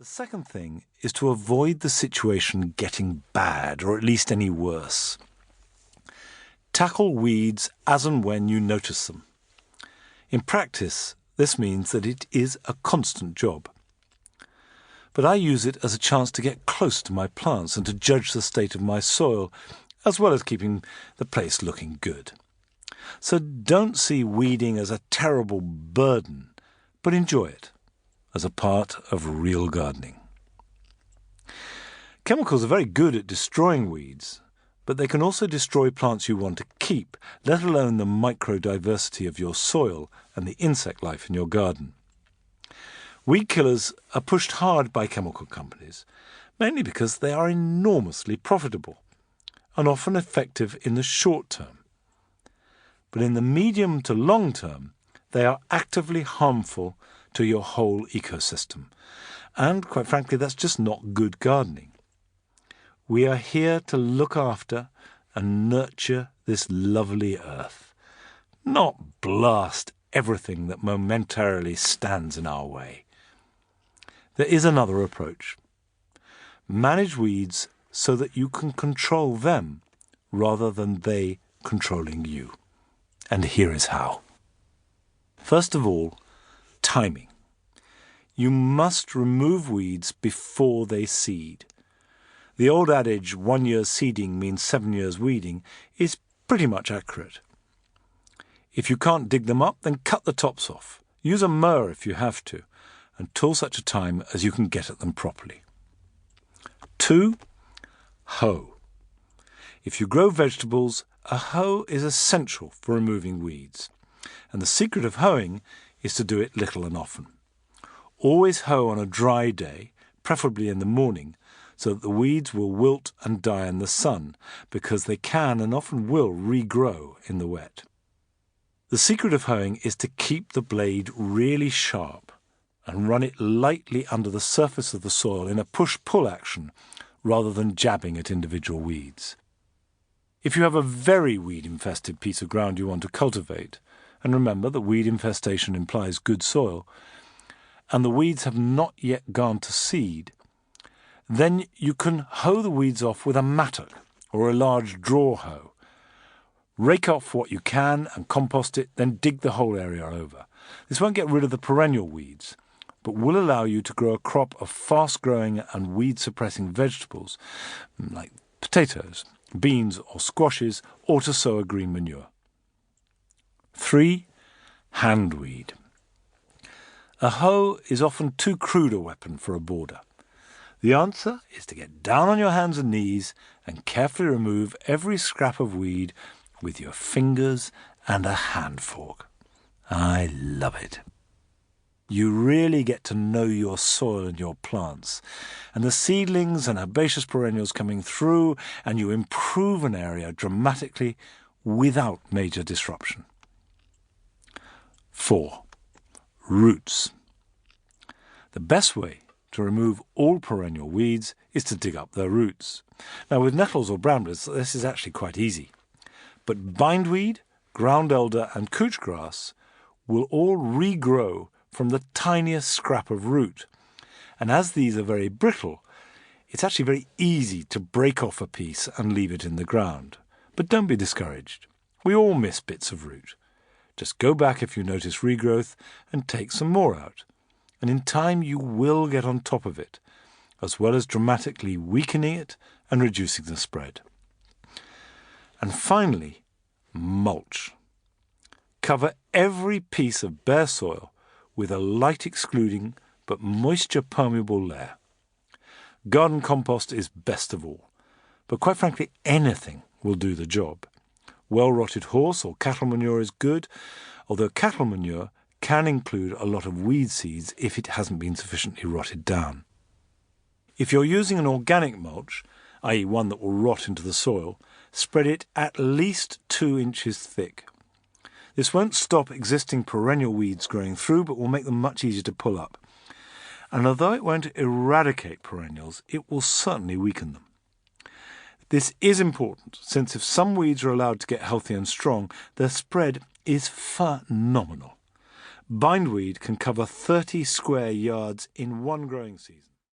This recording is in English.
The second thing is to avoid the situation getting bad, or at least any worse. Tackle weeds as and when you notice them. In practice, this means that it is a constant job. But I use it as a chance to get close to my plants and to judge the state of my soil, as well as keeping the place looking good. So don't see weeding as a terrible burden, but enjoy it as a part of real gardening. Chemicals are very good at destroying weeds, but they can also destroy plants you want to keep, let alone the microdiversity of your soil and the insect life in your garden. Weed killers are pushed hard by chemical companies, mainly because they are enormously profitable and often effective in the short term. But in the medium to long term, they are actively harmful to your whole ecosystem. And quite frankly, that's just not good gardening. We are here to look after and nurture this lovely earth, not blast everything that momentarily stands in our way. There is another approach. Manage weeds so that you can control them rather than they controlling you. And here is how. First of all, timing. You must remove weeds before they seed. The old adage, 1 year seeding means 7 years weeding, is pretty much accurate. If you can't dig them up, then cut the tops off. Use a mower if you have to, until such a time as you can get at them properly. 2. Hoe. If you grow vegetables, a hoe is essential for removing weeds, and the secret of hoeing is to do it little and often. Always hoe on a dry day, preferably in the morning, so that the weeds will wilt and die in the sun, because they can and often will regrow in the wet. The secret of hoeing is to keep the blade really sharp and run it lightly under the surface of the soil in a push-pull action rather than jabbing at individual weeds. If you have a very weed-infested piece of ground you want to cultivate, and remember that weed infestation implies good soil, and the weeds have not yet gone to seed, then you can hoe the weeds off with a mattock or a large draw hoe. Rake off what you can and compost it, then dig the whole area over. This won't get rid of the perennial weeds, but will allow you to grow a crop of fast-growing and weed-suppressing vegetables, like potatoes, beans or squashes, or to sow a green manure. 3. Handweed. A hoe is often too crude a weapon for a border. The answer is to get down on your hands and knees and carefully remove every scrap of weed with your fingers and a hand fork. I love it. You really get to know your soil and your plants, and the seedlings and herbaceous perennials coming through, and you improve an area dramatically without major disruption. 4. Roots. The best way to remove all perennial weeds is to dig up their roots. Now with nettles or brambles, this is actually quite easy. But bindweed, ground elder and couch grass will all regrow from the tiniest scrap of root. And as these are very brittle, it's actually very easy to break off a piece and leave it in the ground. But don't be discouraged. We all miss bits of root. Just go back if you notice regrowth and take some more out. And in time you will get on top of it, as well as dramatically weakening it and reducing the spread. And finally, mulch. Cover every piece of bare soil with a light excluding but moisture permeable layer. Garden compost is best of all, but quite frankly anything will do the job. Well-rotted horse or cattle manure is good, although cattle manure can include a lot of weed seeds if it hasn't been sufficiently rotted down. If you're using an organic mulch, i.e. one that will rot into the soil, spread it at least 2 inches thick. This won't stop existing perennial weeds growing through, but will make them much easier to pull up. And although it won't eradicate perennials, it will certainly weaken them. This is important, since if some weeds are allowed to get healthy and strong, their spread is phenomenal. Bindweed can cover 30 square yards in one growing season.